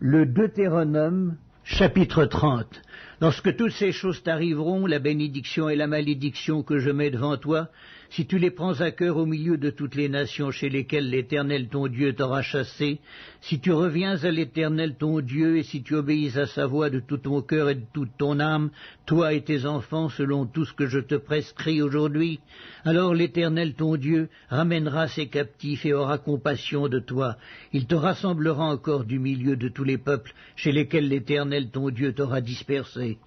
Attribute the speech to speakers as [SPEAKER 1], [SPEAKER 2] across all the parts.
[SPEAKER 1] Le Deutéronome, chapitre 30. Lorsque toutes ces choses t'arriveront, la bénédiction et la malédiction que je mets devant toi, si tu les prends à cœur au milieu de toutes les nations chez lesquelles l'Éternel ton Dieu t'aura chassé, si tu reviens à l'Éternel ton Dieu, et si tu obéis à sa voix de tout ton cœur et de toute ton âme, toi et tes enfants, selon tout ce que je te prescris aujourd'hui, alors l'Éternel ton Dieu ramènera ses captifs et aura compassion de toi. Il te rassemblera encore du milieu de tous les peuples chez lesquels l'Éternel ton Dieu t'aura dispersé.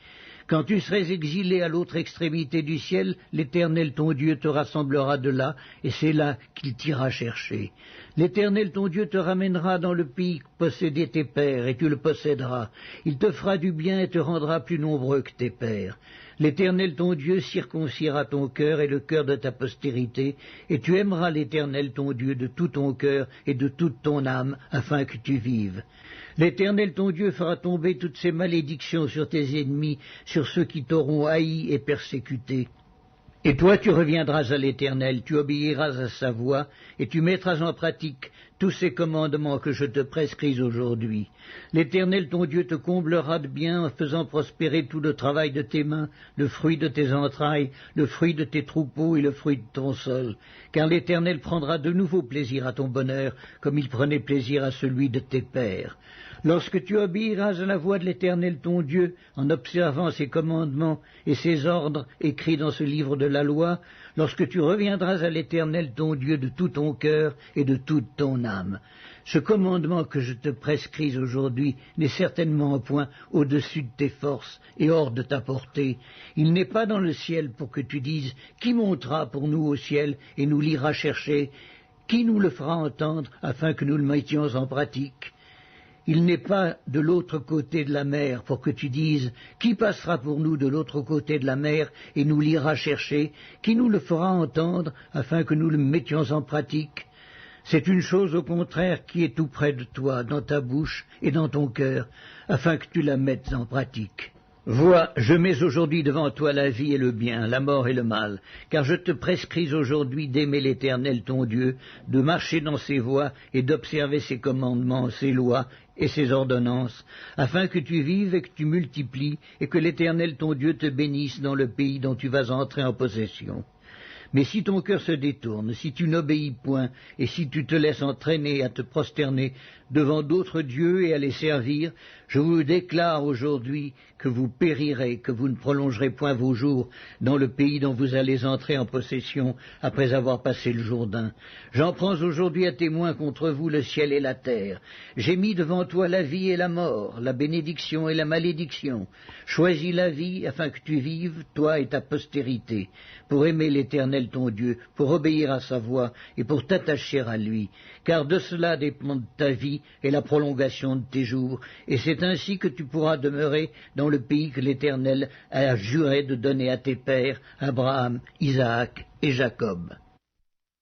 [SPEAKER 1] Quand tu serais exilé à l'autre extrémité du ciel, l'Éternel ton Dieu te rassemblera de là, et c'est là qu'il t'ira chercher. L'Éternel ton Dieu te ramènera dans le pays que possédaient tes pères, et tu le posséderas. Il te fera du bien et te rendra plus nombreux que tes pères. L'Éternel ton Dieu circoncira ton cœur et le cœur de ta postérité, et tu aimeras l'Éternel ton Dieu de tout ton cœur et de toute ton âme, afin que tu vives. L'Éternel ton Dieu fera tomber toutes ces malédictions sur tes ennemis, sur ceux qui t'auront haï et persécuté. Et toi tu reviendras à l'Éternel, tu obéiras à sa voix, et tu mettras en pratique tous ces commandements que je te prescris aujourd'hui. L'Éternel ton Dieu te comblera de bien en faisant prospérer tout le travail de tes mains, le fruit de tes entrailles, le fruit de tes troupeaux et le fruit de ton sol. Car l'Éternel prendra de nouveau plaisir à ton bonheur, comme il prenait plaisir à celui de tes pères. Lorsque tu obéiras à la voix de l'Éternel ton Dieu, en observant ses commandements et ses ordres écrits dans ce livre de la loi, lorsque tu reviendras à l'Éternel ton Dieu de tout ton cœur et de toute ton âme. Ce commandement que je te prescris aujourd'hui n'est certainement point au-dessus de tes forces et hors de ta portée. Il n'est pas dans le ciel pour que tu dises « Qui montera pour nous au ciel et nous l'ira chercher ? Qui nous le fera entendre afin que nous le mettions en pratique ?» Il n'est pas de l'autre côté de la mer pour que tu dises « Qui passera pour nous de l'autre côté de la mer et nous l'ira chercher ? Qui nous le fera entendre afin que nous le mettions en pratique ?» C'est une chose au contraire qui est tout près de toi, dans ta bouche et dans ton cœur, afin que tu la mettes en pratique. Vois, je mets aujourd'hui devant toi la vie et le bien, la mort et le mal, car je te prescris aujourd'hui d'aimer l'Éternel ton Dieu, de marcher dans ses voies et d'observer ses commandements, ses lois et ses ordonnances, afin que tu vives et que tu multiplies, et que l'Éternel ton Dieu te bénisse dans le pays dont tu vas entrer en possession. Mais si ton cœur se détourne, si tu n'obéis point, et si tu te laisses entraîner à te prosterner devant d'autres dieux et à les servir, je vous déclare aujourd'hui que vous périrez, que vous ne prolongerez point vos jours dans le pays dont vous allez entrer en possession après avoir passé le Jourdain. J'en prends aujourd'hui à témoin contre vous le ciel et la terre. J'ai mis devant toi la vie et la mort, la bénédiction et la malédiction. Choisis la vie afin que tu vives, toi et ta postérité, pour aimer l'Éternel ton Dieu, pour obéir à sa voix et pour t'attacher à lui, car de cela dépend ta vie et la prolongation de tes jours, et c'est ainsi que tu pourras demeurer dans le pays que l'Éternel a juré de donner à tes pères, Abraham, Isaac et Jacob.